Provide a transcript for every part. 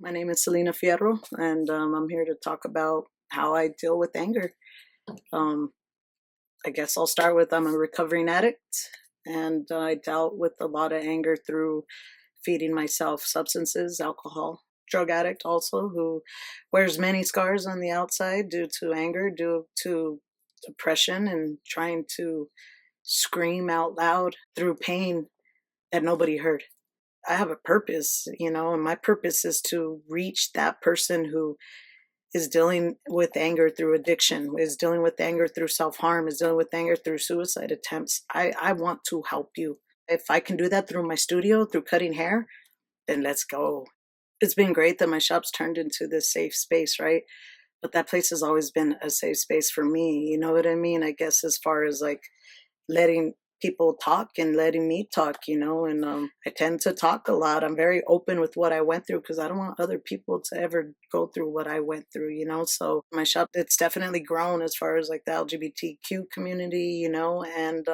My name is Celina Fierro, and I'm here to talk about how I deal with anger. Um, I guess I'll start with I'm a recovering addict, and I dealt with a lot of anger through feeding myself substances, alcohol. Drug addict also who wears many scars on the outside due to anger, due to depression, and trying to scream out loud through pain that nobody heard. I have a purpose, and my purpose is to reach that person who is dealing with anger through addiction, is dealing with anger through self-harm, is dealing with anger through suicide attempts. I want to help you. If I can do that through my studio, through cutting hair, then let's go. It's been great that my shop's turned into this safe space, right? But that place has always been a safe space for me. You know what I mean? I guess as far as like letting people talk and letting me talk, and I tend to talk a lot. I'm very open with what I went through because I don't want other people to ever go through what I went through, so my shop, it's definitely grown as far as like the LGBTQ community, and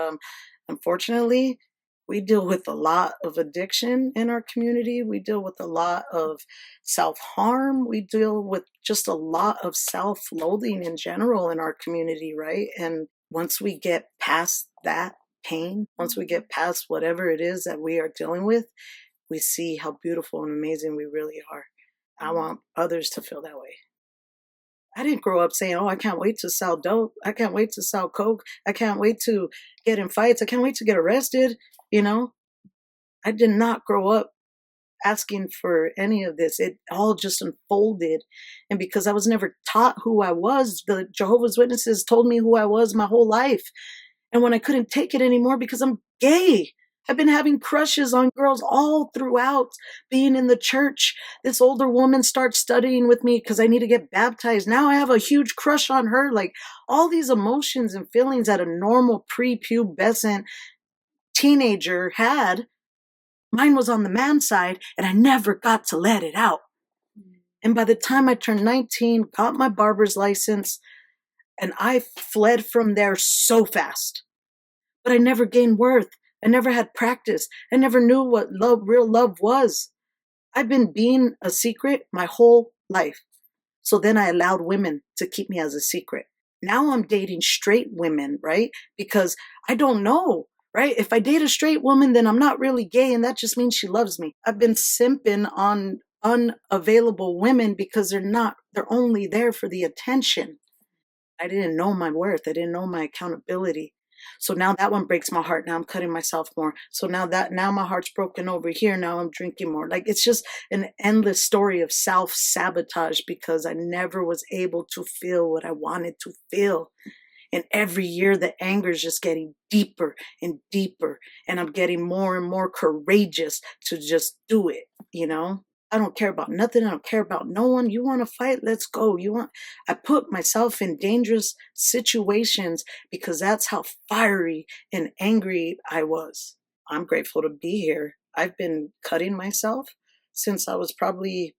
unfortunately we deal with a lot of addiction in our community. We deal with a lot of self-harm. We deal with just a lot of self-loathing in general in our community, right? And once we get past that pain, once we get past whatever it is that we are dealing with, we see how beautiful and amazing we really are. I want others to feel that way. I didn't grow up saying, oh, I can't wait to sell dope. I can't wait to sell coke. I can't wait to get in fights. I can't wait to get arrested. I did not grow up asking for any of this. It all just unfolded. And because I was never taught who I was, the Jehovah's Witnesses told me who I was my whole life. And when I couldn't take it anymore because I'm gay, I've been having crushes on girls all throughout being in the church. This older woman starts studying with me because I need to get baptized. Now I have a huge crush on her. Like all these emotions and feelings that a normal prepubescent teenager had, mine was on the man side, and I never got to let it out. And by the time I turned 19, got my barber's license, and I fled from there so fast. But I never gained worth. I never had practice. I never knew what real love was. I've been being a secret my whole life. So then I allowed women to keep me as a secret. Now I'm dating straight women, right? Because I don't know, right? If I date a straight woman, then I'm not really gay, and that just means she loves me. I've been simping on unavailable women because they're only there for the attention. I didn't know my worth. I didn't know my accountability. So now that one breaks my heart. Now I'm cutting myself more. So now my heart's broken over here. Now I'm drinking more. Like it's just an endless story of self-sabotage because I never was able to feel what I wanted to feel. And every year the anger is just getting deeper and deeper. And I'm getting more and more courageous to just do it. I don't care about nothing. I don't care about no one. You want to fight? Let's go. I put myself in dangerous situations because that's how fiery and angry I was. I'm grateful to be here. I've been cutting myself since I was probably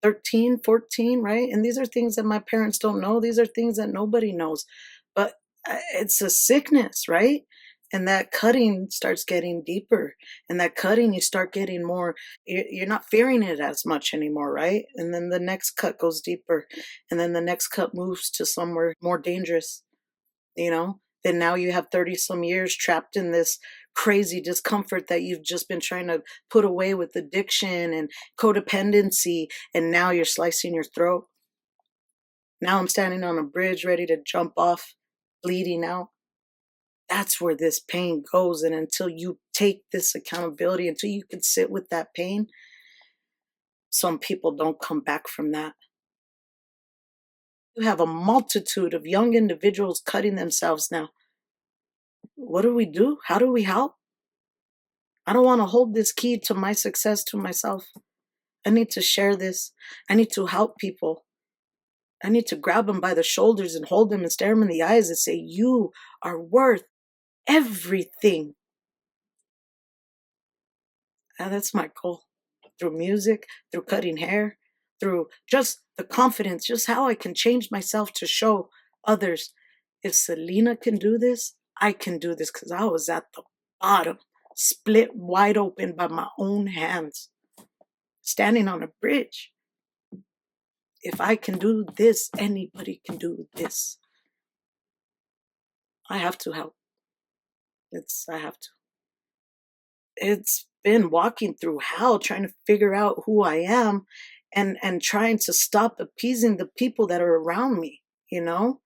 13, 14, right? And these are things that my parents don't know. These are things that nobody knows. But it's a sickness, right? And that cutting starts getting deeper. And that cutting, you start getting more, you're not fearing it as much anymore, right? And then the next cut goes deeper. And then the next cut moves to somewhere more dangerous, Then now you have 30 some years trapped in this crazy discomfort that you've just been trying to put away with addiction and codependency. And now you're slicing your throat. Now I'm standing on a bridge ready to jump off, bleeding out. That's where this pain goes. And until you take this accountability, until you can sit with that pain, some people don't come back from that. You have a multitude of young individuals cutting themselves now. What do we do? How do we help? I don't want to hold this key to my success to myself. I need to share this. I need to help people. I need to grab them by the shoulders and hold them and stare them in the eyes and say, you are worth everything. And that's my goal. Through music, through cutting hair, through just the confidence, just how I can change myself to show others. If Celina can do this, I can do this because I was at the bottom, split wide open by my own hands. standing on a bridge. If I can do this, anybody can do this. I have to help. I have to. It's been walking through hell trying to figure out who I am and trying to stop appeasing the people that are around me, you know?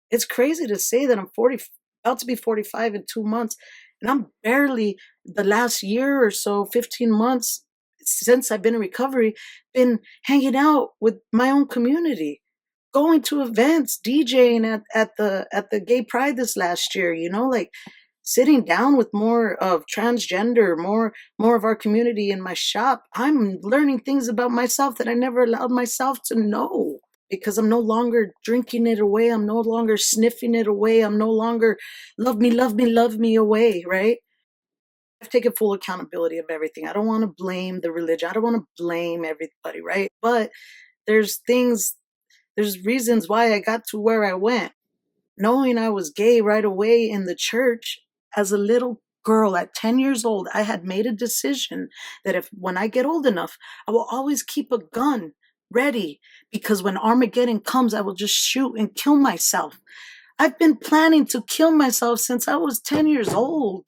It's crazy to say that I'm 40, about to be 45 in 2 months, and I'm barely the last year or so, 15 months since I've been in recovery, been hanging out with my own community, going to events, DJing at the gay pride this last year, like sitting down with more of transgender, more of our community in my shop. I'm learning things about myself that I never allowed myself to know, because I'm no longer drinking it away. I'm no longer sniffing it away. I'm no longer love me, love me, love me away, right? I've taken full accountability of everything. I don't want to blame the religion. I don't want to blame everybody, right? But there's things, there's reasons why I got to where I went. Knowing I was gay right away in the church as a little girl at 10 years old, I had made a decision that if when I get old enough, I will always keep a gun ready, because when Armageddon comes, I will just shoot and kill myself. I've been planning to kill myself since I was 10 years old.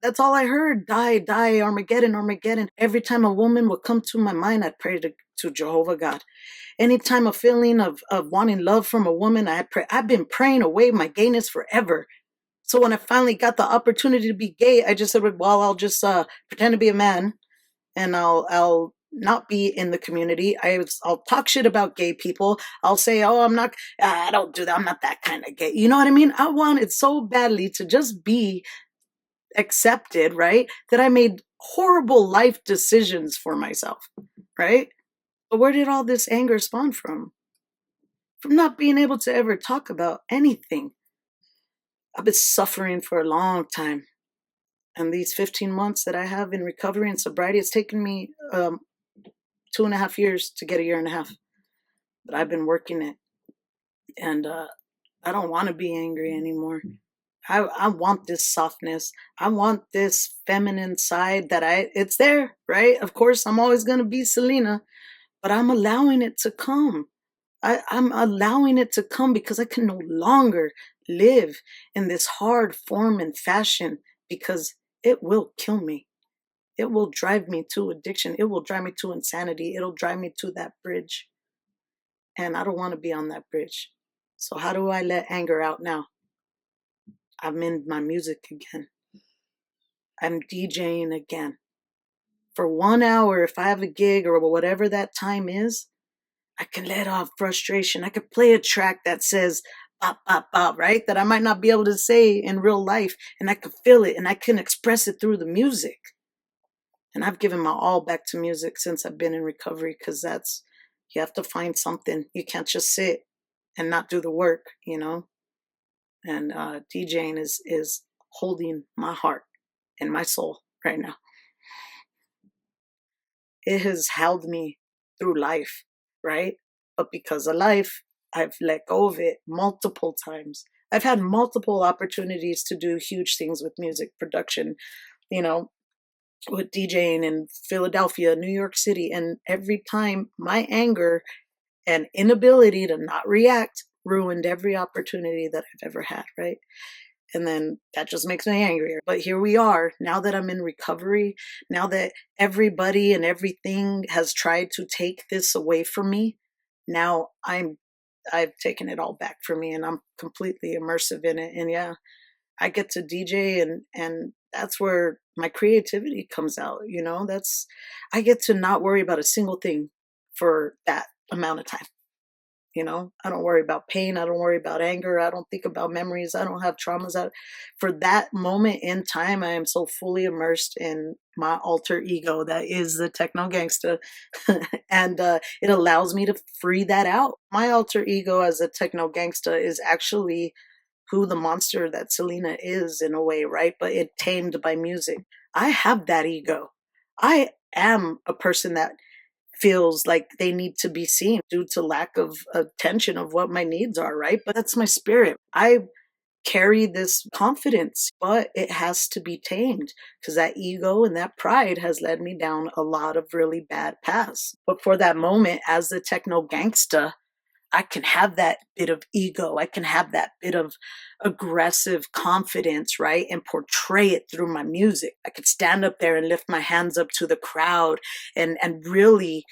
That's all I heard. Die, die, Armageddon, Armageddon. Every time a woman would come to my mind, I'd pray to Jehovah God. Anytime a feeling of wanting love from a woman, I pray. I've been praying away my gayness forever. So when I finally got the opportunity to be gay, I just said, well, I'll just pretend to be a man, and I'll not be in the community. I'll talk shit about gay people. I'll say, oh, I don't do that. I'm not that kind of gay. You know what I mean? I wanted so badly to just be accepted, right? That I made horrible life decisions for myself, right? But where did all this anger spawn from? From not being able to ever talk about anything. I've been suffering for a long time. And these 15 months that I have in recovery and sobriety, it's taken me 2.5 years to get a year and a half. But I've been working it. And I don't want to be angry anymore. I want this softness. I want this feminine side it's there, right? Of course, I'm always going to be Celina, but I'm allowing it to come. I'm allowing it to come because I can no longer live in this hard form and fashion, because it will kill me. It will drive me to addiction. It will drive me to insanity. It'll drive me to that bridge. And I don't want to be on that bridge. So how do I let anger out now? I'm in my music again. I'm DJing again. For 1 hour, if I have a gig or whatever that time is, I can let off frustration. I could play a track that says bop, bop, bop, right? That I might not be able to say in real life. And I could feel it and I can express it through the music. And I've given my all back to music since I've been in recovery, because you have to find something. You can't just sit and not do the work, And DJing is holding my heart and my soul right now. It has held me through life, right? But because of life, I've let go of it multiple times. I've had multiple opportunities to do huge things with music production, with DJing in Philadelphia, New York City. And every time my anger and inability to not react ruined every opportunity that I've ever had, right? And then that just makes me angrier. But here we are, now that I'm in recovery, now that everybody and everything has tried to take this away from me, now I've taken it all back from me, and I'm completely immersive in it. And yeah, I get to DJ, and that's where my creativity comes out, I get to not worry about a single thing for that amount of time. I don't worry about pain. I don't worry about anger. I don't think about memories. I don't have traumas. For that moment in time, I am so fully immersed in my alter ego that is the techno gangster. And it allows me to free that out. My alter ego as a techno gangster is actually who the monster that Celina is, in a way, right? But it tamed by music. I have that ego. I am a person that feels like they need to be seen due to lack of attention of what my needs are, right? But that's my spirit. I carry this confidence, but it has to be tamed because that ego and that pride has led me down a lot of really bad paths. But for that moment, as the techno gangsta, I can have that bit of ego. I can have that bit of aggressive confidence, right? And portray it through my music. I could stand up there and lift my hands up to the crowd and really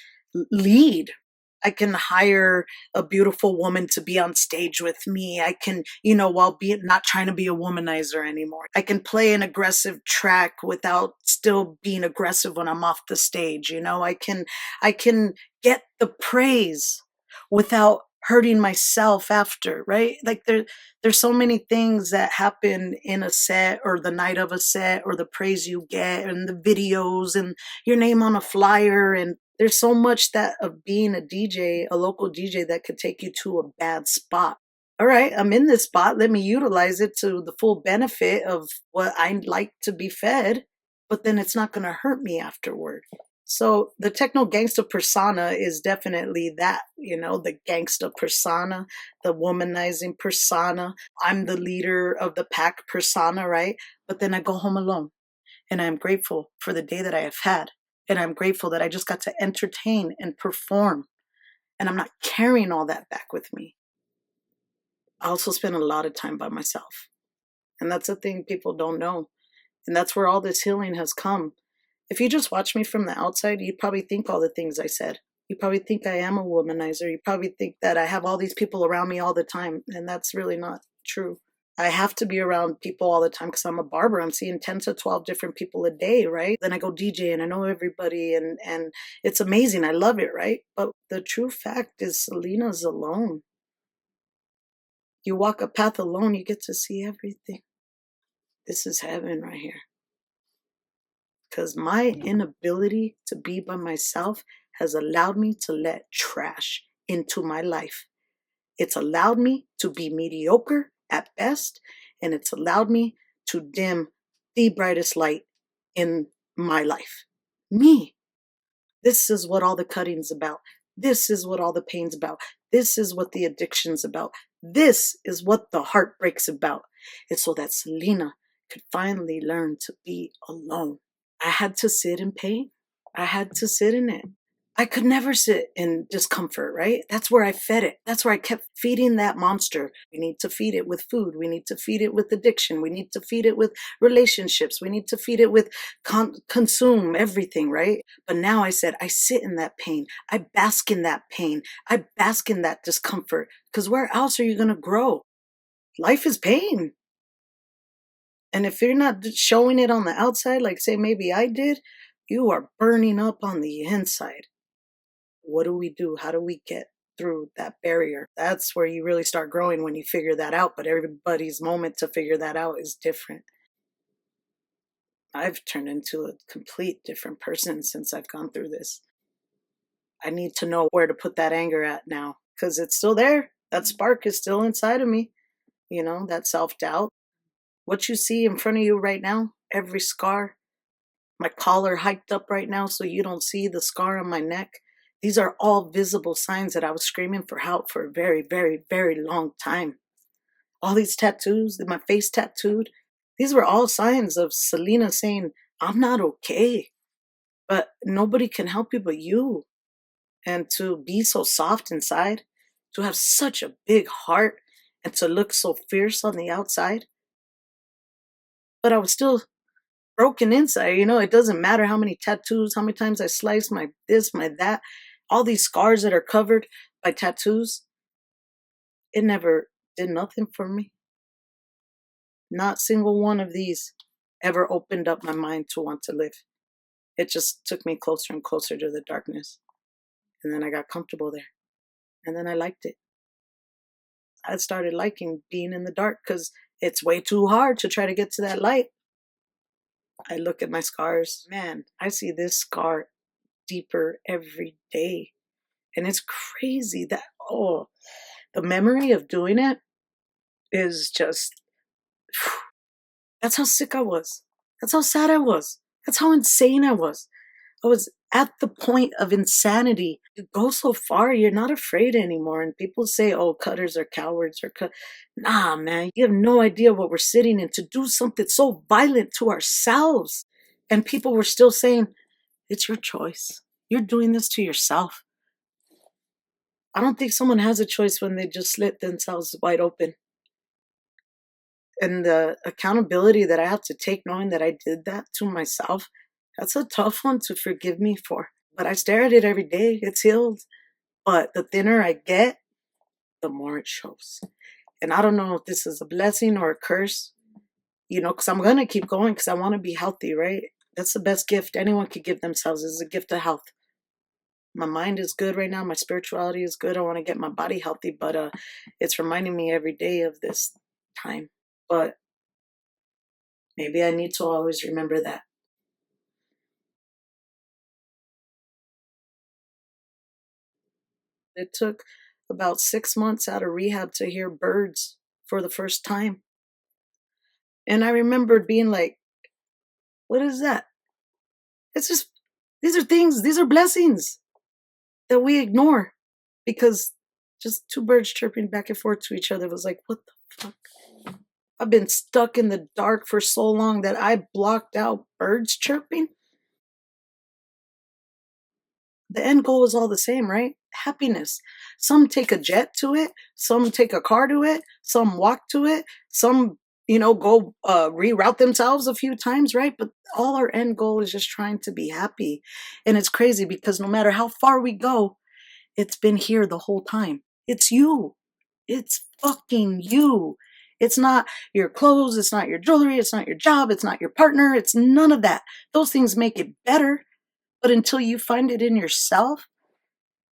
lead. I can hire a beautiful woman to be on stage with me. I can, while being not trying to be a womanizer anymore. I can play an aggressive track without still being aggressive when I'm off the stage. I can get the praise without hurting myself after, right? Like there's so many things that happen in a set or the night of a set or the praise you get and the videos and your name on a flyer. And there's so much that of being a DJ, a local DJ, that could take you to a bad spot. All right, I'm in this spot. Let me utilize it to the full benefit of what I like to be fed, but then it's not going to hurt me afterward. So the techno gangsta persona is definitely that, the gangsta persona, the womanizing persona. I'm the leader of the pack persona, right? But then I go home alone and I'm grateful for the day that I have had. And I'm grateful that I just got to entertain and perform. And I'm not carrying all that back with me. I also spend a lot of time by myself. And that's a thing people don't know. And that's where all this healing has come. If you just watch me from the outside, you'd probably think all the things I said. You probably think I am a womanizer. You probably think that I have all these people around me all the time. And that's really not true. I have to be around people all the time because I'm a barber. I'm seeing 10 to 12 different people a day, right? Then I go DJ and I know everybody and it's amazing. I love it, right? But the true fact is Celina's alone. You walk a path alone, you get to see everything. This is heaven right here. Because my inability to be by myself has allowed me to let trash into my life. It's allowed me to be mediocre at best, and it's allowed me to dim the brightest light in my life. Me. This is what all the cutting's about. This is what all the pain's about. This is what the addiction's about. This is what the heartbreak's about. It's so that Celina could finally learn to be alone. I had to sit in pain. I had to sit in it. I could never sit in discomfort, right? That's where I fed it. That's where I kept feeding that monster. We need to feed it with food. We need to feed it with addiction. We need to feed it with relationships. We need to feed it with consume everything, right? But now I said, I sit in that pain. I bask in that pain. I bask in that discomfort. Because where else are you going to grow? Life is pain. And if you're not showing it on the outside, like say maybe I did, you are burning up on the inside. What do we do? How do we get through that barrier? That's where you really start growing when you figure that out. But everybody's moment to figure that out is different. I've turned into a complete different person since I've gone through this. I need to know where to put that anger at now because it's still there. That spark is still inside of me. That self-doubt. What you see in front of you right now, every scar, my collar hiked up right now so you don't see the scar on my neck. These are all visible signs that I was screaming for help for a very, very, very long time. All these tattoos, my face tattooed, these were all signs of Celina saying, I'm not okay, but nobody can help you but you. And to be so soft inside, to have such a big heart, and to look so fierce on the outside. But I was still broken inside. It doesn't matter how many tattoos, how many times I slice my this, my that, all these scars that are covered by tattoos. It never did nothing for me. Not single one of these ever opened up my mind to want to live. It just took me closer and closer to the darkness. And then I got comfortable there. And then I liked it. I started liking being in the dark because it's way too hard to try to get to that light. I look at my scars. Man, I see this scar deeper every day. And it's crazy that, the memory of doing it is just, that's how sick I was. That's how sad I was. That's how insane I was. I was at the point of insanity You go so far, you're not afraid anymore. And people say, oh, cutters are cowards or cut. Nah, man, you have no idea what we're sitting in to do something so violent to ourselves. And people were still saying, it's your choice. You're doing this to yourself. I don't think someone has a choice when they just slit themselves wide open. And the accountability that I have to take knowing that I did that to myself, that's a tough one to forgive me for. But I stare at it every day. It's healed. But the thinner I get, the more it shows. And I don't know if this is a blessing or a curse, because I'm going to keep going because I want to be healthy, right? That's the best gift anyone could give themselves is a gift of health. My mind is good right now. My spirituality is good. I want to get my body healthy, but it's reminding me every day of this time. But maybe I need to always remember that. It took about 6 months out of rehab to hear birds for the first time. And I remembered being like, what is that? It's just, these are things, these are blessings that we ignore because just two birds chirping back and forth to each other was like, what the fuck? I've been stuck in the dark for so long that I blocked out birds chirping. The end goal is all the same, right? Happiness. Some take a jet to it, some take a car to it, some walk to it, some, go reroute themselves a few times, right? But all our end goal is just trying to be happy. And it's crazy because no matter how far we go, it's been here the whole time. It's you. It's fucking you. It's not your clothes, it's not your jewelry, it's not your job, it's not your partner, it's none of that. Those things make it better. But until you find it in yourself,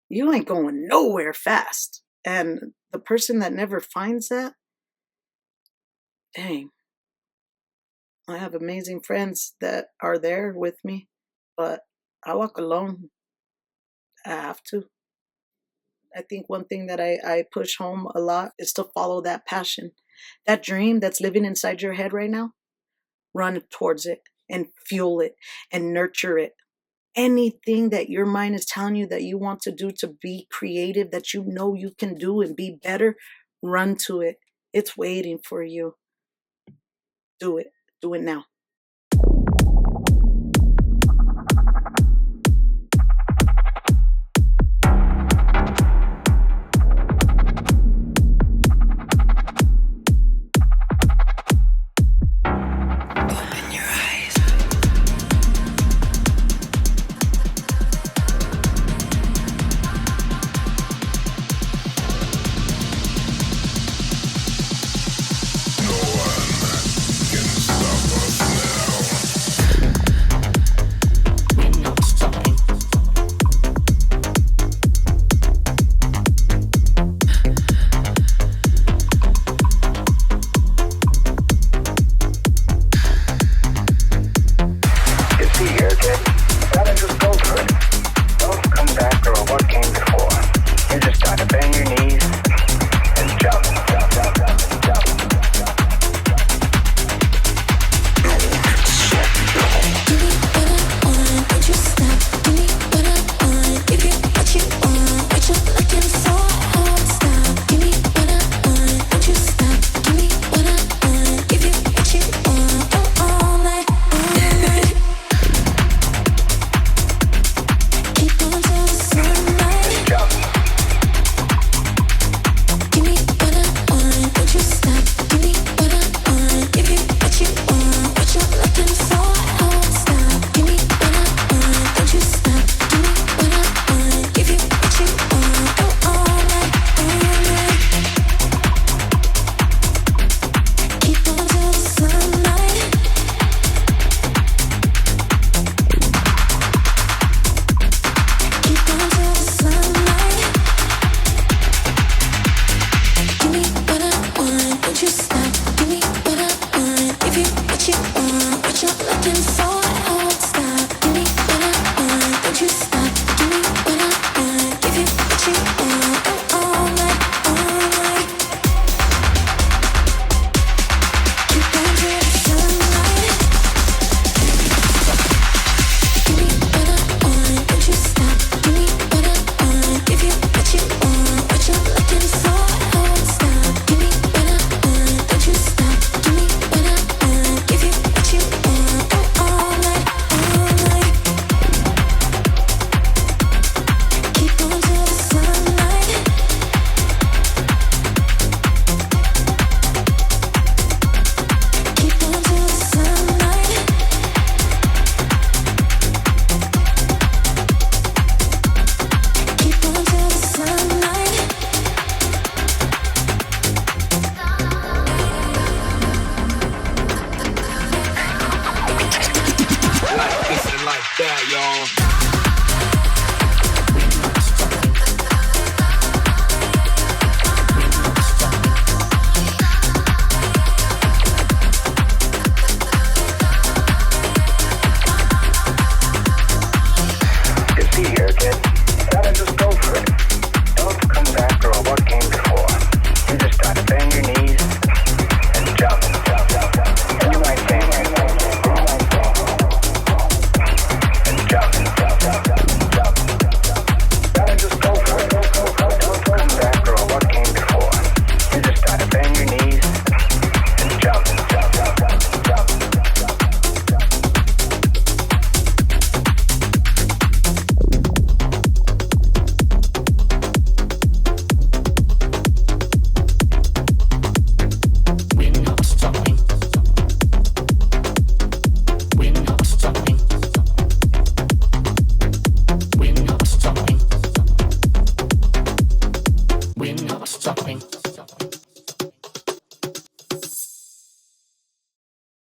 you ain't going nowhere fast. And the person that never finds that, dang, I have amazing friends that are there with me, but I walk alone. I have to. I think one thing that I push home a lot is to follow that passion. That dream that's living inside your head right now, run towards it and fuel it and nurture it. Anything that your mind is telling you that you want to do to be creative, that you know you can do and be better, run to it. It's waiting for you. Do it. Do it now.